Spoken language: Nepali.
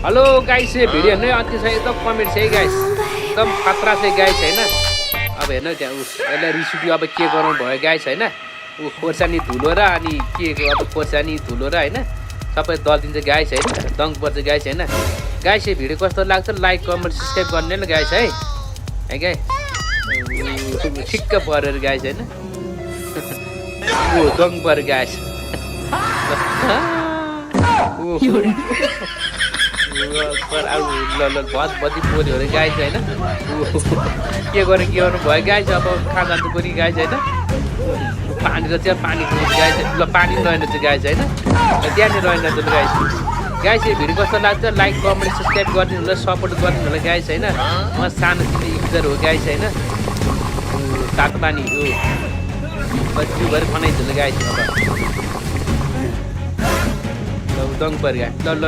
हेलो गाइस ये भिडियो हेर्नु अति छ एकदम कमेन्ट छ है गाइस एकदम खतरा छ गाइस हैन अब हेर्नु त्यहाँ यसलाई रिसिप्ट अब के गरौँ भयो गाइस हैन ऊ खोर्सानी धुलो र अनि के अब खोर्सानी धुलो र हैन सबै दलिदिन्छ गाइस हैन दङ पर्छ गाइस हैन गाइस यो भिडियो कस्तो लाग्छ लाइक कमेन्ट सब्स्क्राइब गर्ने ल गाइस है गाइस ठिक्क परेर गाइस हैन ओ दङ पर गाइस पर अब ल बहुत बदी पोल्यो अरे गाइस हैन के गर्नु भयो गाइस अब खाना त पनि गाइस हैन पानी र चाहिँ पानी गाइस ल पानी रहेन चाहिँ गाइस हैन त्यहाँनिर रहेन चाहिँ गाइस गाइस यो भिडियो कस्तो लाग्छ लाइक कमेन्ट सब्स्क्राइब गरिदिनु होला सपोर्ट गरिदिनु होला गाइस हैन म सानो तिमी युजर हो गाइस हैन तातो पानी हो बच्चु भएर बनाइदिनु होला गाइस अब ल दङ पर गाइस ल